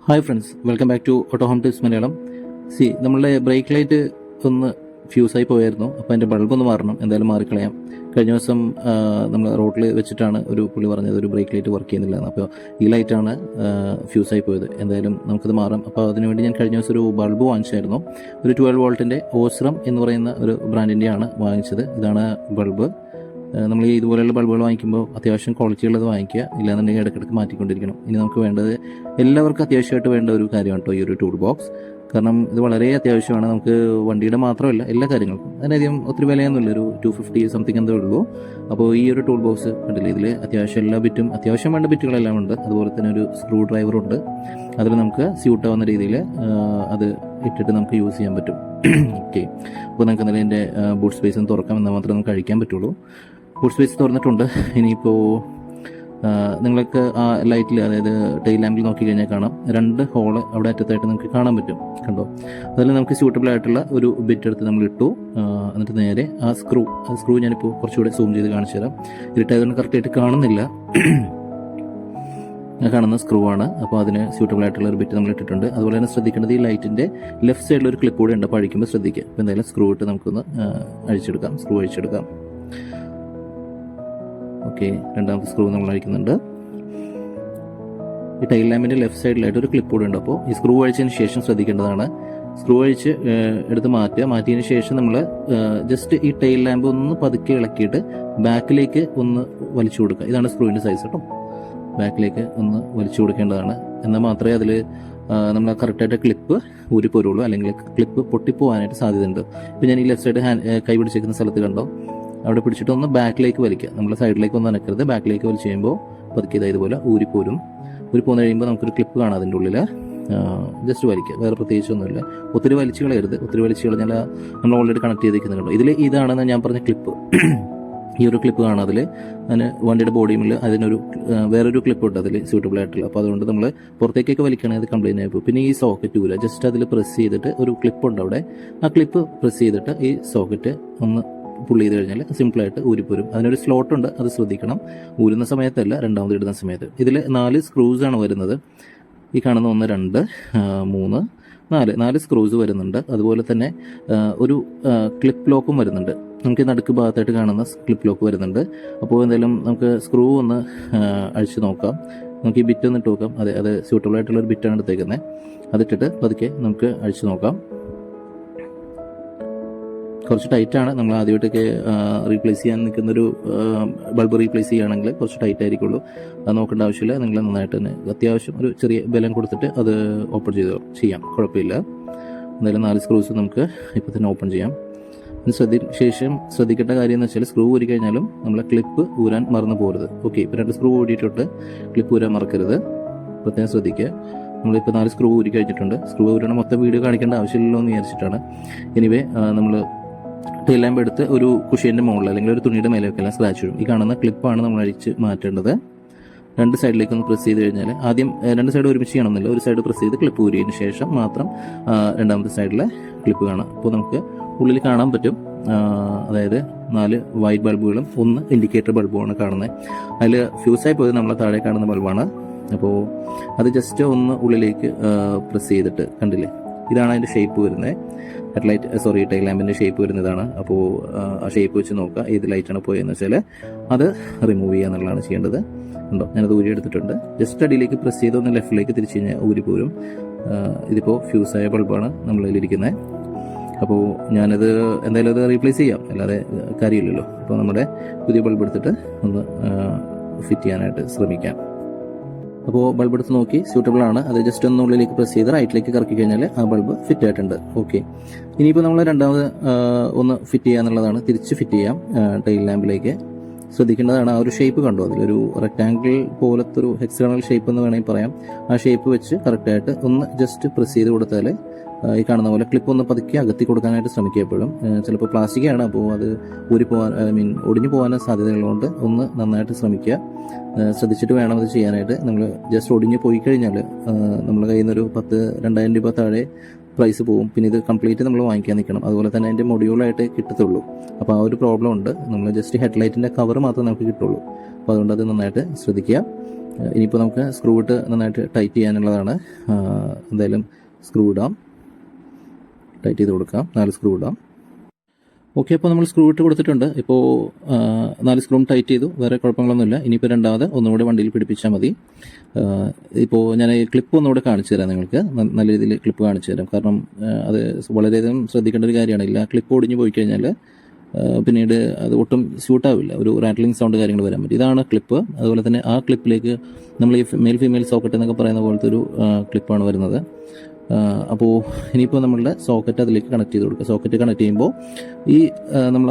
Hi friends, welcome back to auto home tips Malayalam. നമ്മളുടെ brake light ഒന്ന് ഫ്യൂസായി പോയായിരുന്നു. അപ്പോൾ അതിൻ്റെ ബൾബ് ഒന്ന് മാറണം, എന്തായാലും മാറിക്കളയാം. കഴിഞ്ഞ ദിവസം നമ്മൾ റോഡിൽ വെച്ചിട്ടാണ് ഒരു പുള്ളി പറഞ്ഞത് ഒരു ബ്രേക്ക് ലൈറ്റ് വർക്ക് ചെയ്യുന്നില്ല. അപ്പോൾ ഈ ലൈറ്റാണ് ഫ്യൂസായി പോയത്. എന്തായാലും നമുക്കത് മാറാം. അപ്പോൾ അതിനുവേണ്ടി ഞാൻ കഴിഞ്ഞ ദിവസം ഒരു ബൾബ് വാങ്ങിച്ചായിരുന്നു. ഒരു 12 വോൾട്ടിൻ്റെ ഓസ്രം എന്ന് പറയുന്ന ഒരു ബ്രാൻഡിൻ്റെയാണ് വാങ്ങിച്ചത്. ഇതാണ് ബൾബ്. നമ്മൾ ഈ ഇതുപോലെയുള്ള ബൾബുകൾ വാങ്ങിക്കുമ്പോൾ അത്യാവശ്യം ക്വാളിറ്റി ഉള്ളത് വാങ്ങിക്കുക, ഇല്ലാന്നുണ്ടെങ്കിൽ ഇടയ്ക്കിടയ്ക്ക് മാറ്റിക്കൊണ്ടിരിക്കണം. ഇനി നമുക്ക് വേണ്ടത് എല്ലാവർക്കും അത്യാവശ്യമായിട്ട് വേണ്ട ഒരു കാര്യമാണ് കേട്ടോ ഈ ഒരു ടൂൾ ബോക്സ്. കാരണം ഇത് വളരെ അത്യാവശ്യമാണ്. നമുക്ക് വണ്ടിയുടെ മാത്രമല്ല എല്ലാ കാര്യങ്ങൾക്കും. അതിനധികം ഒത്തിരി വിലയൊന്നുമില്ല, ഒരു 250 സംതിങ് എന്തേ ഉള്ളൂ. അപ്പോൾ ഈ ഒരു ടൂൾ ബോക്സ് കണ്ടില്ലേ, ഇതിൽ അത്യാവശ്യം എല്ലാ ബിറ്റും, അത്യാവശ്യം വേണ്ട ബിറ്റുകളെല്ലാം ഉണ്ട്. അതുപോലെ തന്നെ ഒരു സ്ക്രൂ ഡ്രൈവറുണ്ട്. അതിൽ നമുക്ക് സ്യൂട്ട് ആവുന്ന രീതിയിൽ അത് ഇട്ടിട്ട് നമുക്ക് യൂസ് ചെയ്യാൻ പറ്റും. ഓക്കെ, അപ്പോൾ നമുക്ക് എന്തായാലും എൻ്റെ ബൂട്ട് സ്പേസ് ഒന്ന് തുറക്കാം, എന്നാൽ മാത്രമേ നമുക്ക് കഴിക്കാൻ പറ്റുള്ളൂ. ബൂട്ട് സ്പേസ് തുറന്നിട്ടുണ്ട്. ഇനിയിപ്പോൾ നിങ്ങൾക്ക് ആ ലൈറ്റിൽ, അതായത് ടെയിൽ ലാമ്പിൽ നോക്കിക്കഴിഞ്ഞാൽ കാണാം 2 ഹോള് അവിടെ അറ്റത്തായിട്ട് നമുക്ക് കാണാൻ പറ്റും. കണ്ടോ? അതിൽ നമുക്ക് സ്യൂട്ടബിൾ ആയിട്ടുള്ള ഒരു ബിറ്റ് എടുത്ത് നമ്മൾ ഇട്ടു. എന്നിട്ട് നേരെ ആ സ്ക്രൂ ഞാനിപ്പോൾ കുറച്ചുകൂടെ സൂം ചെയ്ത് കാണിച്ചു തരാം. ഇരുട്ടായതുകൊണ്ട് കറക്റ്റായിട്ട് കാണുന്നില്ല. കാണുന്ന സ്ക്രൂ ആണ്. അപ്പോൾ അതിന് സ്യൂട്ടബിൾ ആയിട്ടുള്ള ഒരു ബിറ്റ് നമ്മൾ ഇട്ടിട്ടുണ്ട്. അതുപോലെ തന്നെ ശ്രദ്ധിക്കേണ്ടത്, ഈ ലൈറ്റിൻ്റെ ലെഫ്റ്റ് സൈഡിൽ ഒരു ക്ലിപ്പ് കൂടെ ഉണ്ട്. അപ്പോൾ അഴിക്കുമ്പോൾ ശ്രദ്ധിക്കുക. അപ്പോൾ എന്തായാലും സ്ക്രൂ ഇട്ട് നമുക്കൊന്ന് സ്ക്രൂ അഴിച്ചെടുക്കാം. ഓക്കെ, രണ്ടാമത്തെ സ്ക്രൂ നമ്മൾ അഴിക്കുന്നുണ്ട്. ഈ ടൈൽ ലാമ്പിൻ്റെ ലെഫ്റ്റ് സൈഡിലായിട്ട് ഒരു ക്ലിപ്പ് കൂടെ ഉണ്ട്. അപ്പോൾ ഈ സ്ക്രൂ അഴിച്ചതിന് ശേഷം ശ്രദ്ധിക്കേണ്ടതാണ്, സ്ക്രൂ അഴിച്ച് എടുത്ത് മാറ്റിയതിന് ശേഷം നമ്മൾ ജസ്റ്റ് ഈ ടൈൽ ലാമ്പ് ഒന്ന് പതുക്കെ ഇളക്കിയിട്ട് ബാക്കിലേക്ക് ഒന്ന് വലിച്ചു കൊടുക്കുക. ഇതാണ് സ്ക്രൂവിൻ്റെ സൈസ് കേട്ടോ. ബാക്കിലേക്ക് ഒന്ന് വലിച്ചു കൊടുക്കേണ്ടതാണ്. എന്നാൽ മാത്രമേ അതിൽ നമ്മൾ കറക്റ്റായിട്ട് ക്ലിപ്പ് ഊരിപ്പോരുള്ളൂ, അല്ലെങ്കിൽ ക്ലിപ്പ് പൊട്ടിപ്പോവാനായിട്ട് സാധ്യതയുണ്ട്. ഇപ്പോൾ ഞാൻ ഈ ലെഫ്റ്റ് സൈഡ് കൈ പിടിച്ചേക്കുന്ന സ്ഥലത്ത് കണ്ടോ, അവിടെ പിടിച്ചിട്ട് ഒന്ന് ബാക്കിലേക്ക് വലിക്കുക. നമ്മൾ സൈഡിലേക്ക് ഒന്നും അനക്കരുത്. ബാക്കിലേക്ക് വലിച്ച് കഴിയുമ്പോൾ പതുക്കിയത് ഇതുപോലെ ഊരിപ്പോരും. ഊരിപ്പോന്ന് കഴിയുമ്പോൾ നമുക്കൊരു ക്ലിപ്പ് കാണാം അതിൻ്റെ ഉള്ളിൽ. ജസ്റ്റ് വലിക്കുക, വേറെ പ്രത്യേകിച്ചൊന്നുമില്ല. ഒത്തിരി വലിച്ചു കളയരുത്. ഒത്തിരി വലിച്ചു കളഞ്ഞാൽ നമ്മൾ ഓൾറെഡി കണക്ട് ചെയ്തിരിക്കുന്നുണ്ടോ. ഇതാണെന്ന് ഞാൻ പറഞ്ഞ ക്ലിപ്പ്. ഈ ഒരു ക്ലിപ്പ് കാണാം അതിൽ. അതിന് വണ്ടിയുടെ ബോഡിയുമിൽ അതിനൊരു വേറൊരു ക്ലിപ്പ് ഉണ്ട് അതിൽ സ്യൂട്ടബിൾ ആയിട്ടുള്ള. അപ്പോൾ അതുകൊണ്ട് നമ്മൾ പുറത്തേക്കൊക്കെ വലിക്കണമെങ്കിൽ അത് കംപ്ലൈൻറ്റ് ആയിപ്പോൾ. പിന്നെ ഈ സോക്കറ്റ് ഊര ജസ്റ്റ് അതിൽ പ്രസ് ചെയ്തിട്ട് ഒരു ക്ലിപ്പ് ഉണ്ട് അവിടെ. ആ ക്ലിപ്പ് പ്രസ് ചെയ്തിട്ട് ഈ സോക്കറ്റ് ഒന്ന് പുള്ളി ചെയ്ത് കഴിഞ്ഞാൽ സിമ്പിളായിട്ട് ഊരിപ്പോരും. അതിനൊരു സ്ലോട്ട് ഉണ്ട്, അത് ശ്രദ്ധിക്കണം. ഊരുന്ന സമയത്തല്ല, രണ്ടാമത് ഇടുന്ന സമയത്ത്. ഇതിൽ 4 സ്ക്രൂസാണ് വരുന്നത്. ഈ കാണുന്ന 1, 2, 3, 4 സ്ക്രൂസ് വരുന്നുണ്ട്. അതുപോലെ തന്നെ ഒരു ക്ലിപ്പ് ലോക്കും വരുന്നുണ്ട്. നമുക്ക് ഈ നടുക്ക് ഭാഗത്തായിട്ട് കാണുന്ന ക്ലിപ്പ് ലോക്ക് വരുന്നുണ്ട്. അപ്പോൾ എന്തായാലും നമുക്ക് സ്ക്രൂ ഒന്ന് അഴിച്ച് നോക്കാം. നമുക്ക് ഈ ബിറ്റ് ഒന്ന് ഇട്ട് നോക്കാം. അത് സ്യൂട്ടബിൾ ആയിട്ടുള്ള ഒരു ബിറ്റാണ് എടുത്തേക്കുന്നത്. അതിട്ടിട്ട് പതുക്കെ നമുക്ക് അഴിച്ച് നോക്കാം. കുറച്ച് ടൈറ്റാണ്. നമ്മൾ ആദ്യമായിട്ടൊക്കെ റീപ്ലേസ് ചെയ്യാൻ നിൽക്കുന്നൊരു ബൾബ് റീപ്ലേസ് ചെയ്യുകയാണെങ്കിൽ കുറച്ച് ടൈറ്റ് ആയിരിക്കുള്ളൂ. അത് നോക്കേണ്ട ആവശ്യമില്ല. നിങ്ങൾ നന്നായിട്ട് തന്നെ അത്യാവശ്യം ഒരു ചെറിയ ബലം കൊടുത്തിട്ട് അത് ഓപ്പൺ ചെയ്യാം, കുഴപ്പമില്ല. എന്തായാലും 4 സ്ക്രൂസ് നമുക്ക് ഇപ്പോൾ തന്നെ ഓപ്പൺ ചെയ്യാം. ശ്രദ്ധിക്കേണ്ട കാര്യം എന്ന് വെച്ചാൽ, സ്ക്രൂ ഊരി കഴിഞ്ഞാലും നമ്മളെ ക്ലിപ്പ് ഊരാൻ മറന്നു പോകരുത്. ഓക്കെ, ഇപ്പോൾ 2 സ്ക്രൂ ഊരിയിട്ടുണ്ട്, ക്ലിപ്പ് ഊരാൻ മറക്കരുത്. പ്രത്യേകം ശ്രദ്ധിക്കുക. നമ്മളിപ്പോൾ 4 സ്ക്രൂ ഊരി കഴിഞ്ഞിട്ടുണ്ട്. സ്ക്രൂ ഊരണ മൊത്തം വീഡിയോ കാണിക്കേണ്ട ആവശ്യമില്ലല്ലോ എന്ന് വിചാരിച്ചിട്ടാണ്. എനിവേ, നമ്മൾ ടെയിൽ ലാമ്പ് എടുത്ത് ഒരു കുഷ്യൻ്റെ മുകളിൽ അല്ലെങ്കിൽ ഒരു തുണിയുടെ മേലെയൊക്കെല്ലാം സ്ക്രാച്ച് വരും. ഈ കാണുന്ന ക്ലിപ്പാണ് നമ്മൾ അഴിച്ച് മാറ്റേണ്ടത്. 2 സൈഡിലേക്ക് ഒന്ന് പ്രസ് ചെയ്ത് കഴിഞ്ഞാൽ, ആദ്യം 2 സൈഡ് ഒരുമിച്ച് ചെയ്യണമെന്നില്ല, ഒരു സൈഡ് പ്രസ് ചെയ്ത് ക്ലിപ്പ് ഊരിയതിന് ശേഷം മാത്രം രണ്ടാമത്തെ സൈഡിലെ ക്ലിപ്പ് കാണാം. അപ്പോൾ നമുക്ക് ഉള്ളിൽ കാണാൻ പറ്റും. അതായത് 4 വൈറ്റ് ബൾബുകളും 1 ഇൻഡിക്കേറ്റർ ബൾബുമാണ് കാണുന്നത്. അതിൽ ഫ്യൂസായി പോയത് നമ്മളെ താഴെ കാണുന്ന ബൾബാണ്. അപ്പോൾ അത് ജസ്റ്റ് ഒന്ന് ഉള്ളിലേക്ക് പ്രസ് ചെയ്തിട്ട്, കണ്ടില്ലേ, ഇതാണ് അതിൻ്റെ ഷേപ്പ് വരുന്നത്. ടൈൽ ലാമ്പിൻ്റെ ഷേപ്പ് വരുന്നതാണ്. അപ്പോൾ ആ ഷേപ്പ് വെച്ച് നോക്കുക ഏത് ലൈറ്റാണ് പോയതെന്ന് വെച്ചാൽ അത് റിമൂവ് ചെയ്യുക എന്നുള്ളതാണ് ചെയ്യേണ്ടത്. ഉണ്ടോ, ഞാനത് ഊരി എടുത്തിട്ടുണ്ട്. ജസ്റ്റ് അടിയിലേക്ക് പ്രസ് ചെയ്ത് ഒന്ന് ലെഫ്റ്റിലേക്ക് തിരിച്ച് കഴിഞ്ഞാൽ ഊരി പോരും. ഇതിപ്പോൾ ഫ്യൂസായ ബൾബാണ് നമ്മളിലിരിക്കുന്നത്. അപ്പോൾ ഞാനത് എന്തായാലും അത് റീപ്ലേസ് ചെയ്യാം, അല്ലാതെ കാര്യമില്ലല്ലോ. അപ്പോൾ നമ്മുടെ പുതിയ ബൾബ് എടുത്തിട്ട് ഒന്ന് ഫിറ്റ് ചെയ്യാനായിട്ട് ശ്രമിക്കാം. അപ്പോൾ ബൾബ് എടുത്ത് നോക്കി സ്യൂട്ടബിൾ ആണ്. അത് ജസ്റ്റ് ഒന്ന് ഉള്ളിലേക്ക് പ്രസ് ചെയ്ത് റൈറ്റിലേക്ക് കറക്കി കഴിഞ്ഞാൽ ആ ബൾബ് ഫിറ്റ് ആയിട്ടുണ്ട്. ഓക്കെ, ഇനിയിപ്പോൾ നമ്മൾ രണ്ടാമത് ഒന്ന് ഫിറ്റ് ചെയ്യുക എന്നുള്ളതാണ്. തിരിച്ച് ഫിറ്റ് ചെയ്യാം ടൈൽ ലാമ്പിലേക്ക്. ശ്രദ്ധിക്കേണ്ടതാണ്, ആ ഒരു ഷേപ്പ് കണ്ടോ, അതിലൊരു റെക്ടാങ്കിൾ പോലത്തെ ഒരു ഹെക്സഗണൽ ഷേപ്പ് എന്ന് വേണമെങ്കിൽ പറയാം. ആ ഷേപ്പ് വെച്ച് കറക്റ്റായിട്ട് ഒന്ന് ജസ്റ്റ് പ്രസ് ചെയ്ത് കൊടുത്താൽ ഈ കാണുന്ന പോലെ ക്ലിപ്പ് ഒന്ന് പതുക്കി അകത്തി കൊടുക്കാനായിട്ട് ശ്രമിക്കുക. എപ്പോഴും ചിലപ്പോൾ പ്ലാസ്റ്റിക്കാണ്, അപ്പോൾ അത് ഒടിഞ്ഞു പോകാൻ സാധ്യതകളുണ്ട്. ഒന്ന് നന്നായിട്ട് ശ്രമിക്കുക. ശ്രദ്ധിച്ചിട്ട് വേണം അത് ചെയ്യാനായിട്ട്. നമ്മൾ ജസ്റ്റ് ഒടിഞ്ഞു പോയി കഴിഞ്ഞാൽ നമ്മുടെ കയ്യിൽ നിന്നൊരു 2,000 രൂപ താഴെ പ്രൈസ് പോവും. പിന്നെ ഇത് കംപ്ലീറ്റ് നമ്മൾ വാങ്ങിക്കാൻ നിൽക്കണം. അതുപോലെ തന്നെ അതിൻ്റെ മൊഡ്യൂളായിട്ട് കിട്ടത്തുള്ളൂ. അപ്പോൾ ആ ഒരു പ്രോബ്ലം ഉണ്ട്. നമ്മൾ ജസ്റ്റ് ഹെഡ്ലൈറ്റിൻ്റെ കവർ മാത്രമേ നമുക്ക് കിട്ടുള്ളൂ. അപ്പോൾ അതുകൊണ്ട് അത് നന്നായിട്ട് ശ്രദ്ധിക്കുക. ഇനിയിപ്പോൾ നമുക്ക് സ്ക്രൂ ഇട്ട് നന്നായിട്ട് ടൈറ്റ് ചെയ്യാനുള്ളതാണ്. എന്തായാലും സ്ക്രൂ ഇടാം, ടൈറ്റ് ചെയ്ത് കൊടുക്കാം. 4 സ്ക്രൂ ഇടാം. ഓക്കെ, അപ്പോൾ നമ്മൾ സ്ക്രൂ ഇട്ട് കൊടുത്തിട്ടുണ്ട്. ഇപ്പോൾ 4 സ്ക്രൂവും ടൈറ്റ് ചെയ്തു, വേറെ കുഴപ്പങ്ങളൊന്നുമില്ല. ഇനിയിപ്പോൾ രണ്ടാമത് ഒന്നുകൂടെ വണ്ടിയിൽ പിടിപ്പിച്ചാൽ മതി. ഇപ്പോൾ ഞാൻ ഈ ക്ലിപ്പ് ഒന്നുകൂടെ കാണിച്ചു തരാം നിങ്ങൾക്ക്, നല്ല രീതിയിൽ ക്ലിപ്പ് കാണിച്ചു തരാം. കാരണം അത് വളരെയധികം ശ്രദ്ധിക്കേണ്ട ഒരു കാര്യമാണ്. ഇല്ല, ക്ലിപ്പ് ഒടിഞ്ഞു പോയി കഴിഞ്ഞാൽ പിന്നീട് അത് ഒട്ടും സ്യൂട്ടാവില്ല, ഒരു റാറ്റ്ലിംഗ് സൗണ്ട് കാര്യങ്ങൾ വരാൻ പറ്റും. ഇതാണ് ക്ലിപ്പ്. അതുപോലെ തന്നെ ആ ക്ലിപ്പിലേക്ക് നമ്മൾ ഈ മെയിൽ ഫീമെയിൽ സോക്കറ്റ് എന്നൊക്കെ പറയുന്ന പോലത്തെ ഒരു ക്ലിപ്പാണ് വരുന്നത്. അപ്പോൾ ഇനിയിപ്പോൾ നമ്മളുടെ സോക്കറ്റ് അതിലേക്ക് കണക്ട് ചെയ്ത് കൊടുക്കുക. സോക്കറ്റ് കണക്ട് ചെയ്യുമ്പോൾ ഈ നമ്മൾ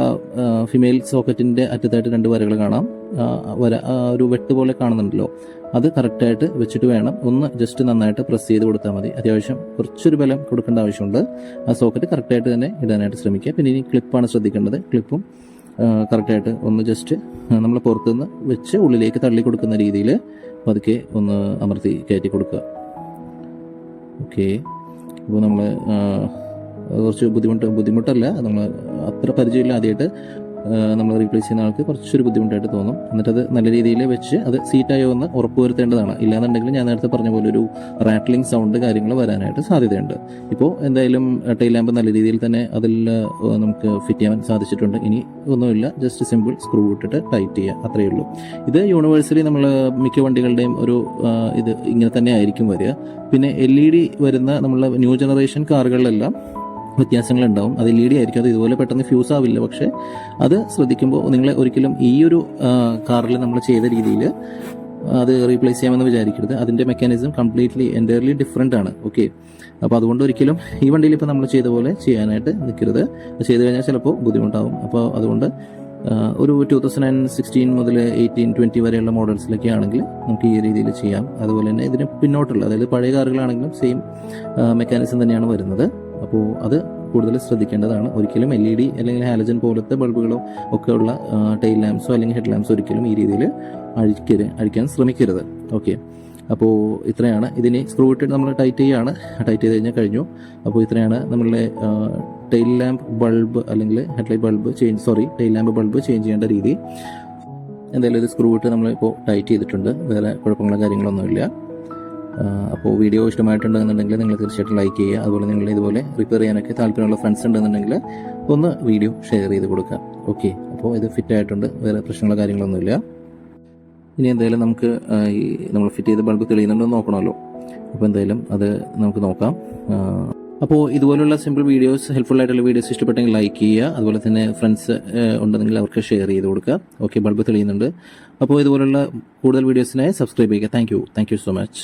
ഫിമെയിൽ സോക്കറ്റിൻ്റെ അറ്റത്തായിട്ട് 2 വരകൾ കാണാം. ഒരു വെട്ട് പോലെ കാണുന്നുണ്ടല്ലോ, അത് കറക്റ്റായിട്ട് വെച്ചിട്ട് വേണം ഒന്ന് ജസ്റ്റ് നന്നായിട്ട് പ്രസ് ചെയ്ത് കൊടുത്താൽ മതി. അത്യാവശ്യം കുറച്ചൊരു ബലം കൊടുക്കേണ്ട ആവശ്യമുണ്ട്. ആ സോക്കറ്റ് കറക്റ്റായിട്ട് തന്നെ ഇടാനായിട്ട് ശ്രമിക്കുക. പിന്നെ ഇനി ക്ലിപ്പാണ് ശ്രദ്ധിക്കേണ്ടത്. ക്ലിപ്പും കറക്റ്റായിട്ട് ഒന്ന് ജസ്റ്റ് നമ്മൾ പുറത്തുനിന്ന് വെച്ച് ഉള്ളിലേക്ക് തള്ളി കൊടുക്കുന്ന രീതിയിൽ പതുക്കെ ഒന്ന് അമർത്തി കയറ്റി കൊടുക്കുക. ഓക്കെ, ഇപ്പോൾ നമ്മൾ കുറച്ച് ബുദ്ധിമുട്ടല്ല, നമ്മൾ അത്ര പരിചയമില്ല, ആദ്യമായിട്ട് നമ്മൾ റീപ്ലേസ് ചെയ്യുന്ന ആൾക്ക് കുറച്ചൊരു ബുദ്ധിമുട്ടായിട്ട് തോന്നും. എന്നിട്ടത് നല്ല രീതിയിൽ വെച്ച് അത് സീറ്റായോ എന്ന് ഉറപ്പുവരുത്തേണ്ടതാണ്. ഇല്ലാന്നുണ്ടെങ്കിൽ ഞാൻ നേരത്തെ പറഞ്ഞ പോലെ ഒരു റാറ്റ്ലിംഗ് സൗണ്ട് കാര്യങ്ങൾ വരാനായിട്ട് സാധ്യതയുണ്ട്. ഇപ്പോൾ എന്തായാലും ടെയിൽ ലാമ്പ് നല്ല രീതിയിൽ തന്നെ അതിൽ നമുക്ക് ഫിറ്റ് ചെയ്യാൻ സാധിച്ചിട്ടുണ്ട്. ഇനി ഒന്നുമില്ല, ജസ്റ്റ് സിമ്പിൾ സ്ക്രൂ ഇട്ടിട്ട് ടൈറ്റ് ചെയ്യുക, അത്രയേ ഉള്ളൂ. ഇത് യൂണിവേഴ്സലി നമ്മൾ മിക്ക വണ്ടികളുടെയും ഒരു ഇത് ഇങ്ങനെ തന്നെ ആയിരിക്കും വരിക. പിന്നെ LED വരുന്ന നമ്മളെ ന്യൂ ജനറേഷൻ കാറുകളിലെല്ലാം വ്യത്യാസങ്ങളുണ്ടാവും. അത് LED ആയിരിക്കും, അത് ഇതുപോലെ പെട്ടെന്ന് ഫ്യൂസ് ആവില്ല. പക്ഷേ അത് ശ്രദ്ധിക്കുമ്പോൾ നിങ്ങൾ ഒരിക്കലും ഈ ഒരു കാറിൽ നമ്മൾ ചെയ്ത രീതിയിൽ അത് റീപ്ലേസ് ചെയ്യാമെന്ന് വിചാരിക്കരുത്. അതിൻ്റെ മെക്കാനിസം കംപ്ലീറ്റ്ലി എൻറ്റയർലി ഡിഫറെൻ്റ് ആണ്. ഓക്കെ, അപ്പോൾ അതുകൊണ്ട് ഒരിക്കലും ഈ വണ്ടിയിൽ ഇപ്പോൾ നമ്മൾ ചെയ്ത പോലെ ചെയ്യാനായിട്ട് നിൽക്കരുത്. ചെയ്ത് കഴിഞ്ഞാൽ ചിലപ്പോൾ ബുദ്ധിമുട്ടാവും. അപ്പോൾ അതുകൊണ്ട് ഒരു 2016 മുതൽ 18, 20 വരെയുള്ള മോഡൽസിലൊക്കെ ആണെങ്കിൽ നമുക്ക് ഈ രീതിയിൽ ചെയ്യാം. അതുപോലെ തന്നെ ഇതിന് പിന്നോട്ടുള്ള, അതായത് പഴയ കാറുകളാണെങ്കിലും സെയിം മെക്കാനിസം തന്നെയാണ് വരുന്നത്. അപ്പോൾ അത് കൂടുതൽ ശ്രദ്ധിക്കേണ്ടതാണ്. ഒരിക്കലും LED അല്ലെങ്കിൽ ഹാലജൻ പോലത്തെ ബൾബുകളോ ഒക്കെ ഉള്ള ടെയിൽ ലാംപ്സോ അല്ലെങ്കിൽ ഹെഡ് ലാംപ്സോ ഒരിക്കലും ഈ രീതിയിൽ അഴിക്കാൻ ശ്രമിക്കരുത്. ഓക്കെ, അപ്പോൾ ഇത്രയാണ്. ഇതിന് സ്ക്രൂ ഇട്ടിട്ട് നമ്മൾ ടൈറ്റ് ചെയ്യുകയാണ്. ടൈറ്റ് ചെയ്ത് കഴിഞ്ഞാൽ കഴിഞ്ഞു. അപ്പോൾ ഇത്രയാണ് നമ്മളുടെ ടെയിൽ ലാമ്പ് ബൾബ് അല്ലെങ്കിൽ headlight bulb tail lamp bulb change ചെയ്യേണ്ട രീതി. എന്തായാലും ഇത് സ്ക്രൂ ഇട്ട് നമ്മളിപ്പോൾ ടൈറ്റ് ചെയ്തിട്ടുണ്ട്. വേറെ കുഴപ്പങ്ങളോ കാര്യങ്ങളൊന്നുമില്ല. അപ്പോൾ വീഡിയോ ഇഷ്ടമായിട്ടുണ്ടെന്നുണ്ടെങ്കിൽ നിങ്ങൾ തീർച്ചയായിട്ടും ലൈക്ക് ചെയ്യുക. അതുപോലെ നിങ്ങൾ ഇതുപോലെ റിപ്പയർ ചെയ്യാനൊക്കെ താല്പര്യമുള്ള ഫ്രണ്ട്സ് ഉണ്ടെന്നുണ്ടെങ്കിൽ ഒന്ന് വീഡിയോ ഷെയർ ചെയ്ത് കൊടുക്കുക. ഓക്കെ, അപ്പോൾ ഇത് ഫിറ്റ് ആയിട്ടുണ്ട്, വേറെ പ്രശ്നങ്ങളോ കാര്യങ്ങളൊന്നുമില്ല. ഇനി എന്തായാലും നമുക്ക് ഈ നമ്മൾ ഫിറ്റ് ചെയ്ത ബൾബ് തെളിയുന്നുണ്ടോ നോക്കണമല്ലോ. അപ്പോൾ എന്തായാലും അത് നമുക്ക് നോക്കാം. അപ്പോൾ ഇതുപോലുള്ള സിമ്പിൾ വീഡിയോസ്, ഹെൽപ്ഫുൾ ആയിട്ടുള്ള വീഡിയോസ് ഇഷ്ടപ്പെട്ടെങ്കിൽ ലൈക്ക് ചെയ്യുക. അതുപോലെ തന്നെ ഫ്രണ്ട്സ് ഉണ്ടെങ്കിൽ അവർക്ക് ഷെയർ ചെയ്ത് കൊടുക്കുക. ഓക്കെ, ബൾബ് തെളിയുന്നുണ്ട്. അപ്പോൾ ഇതുപോലുള്ള കൂടുതൽ വീഡിയോസിനായി സബ്സ്ക്രൈബ് ചെയ്യുക. Thank you so much.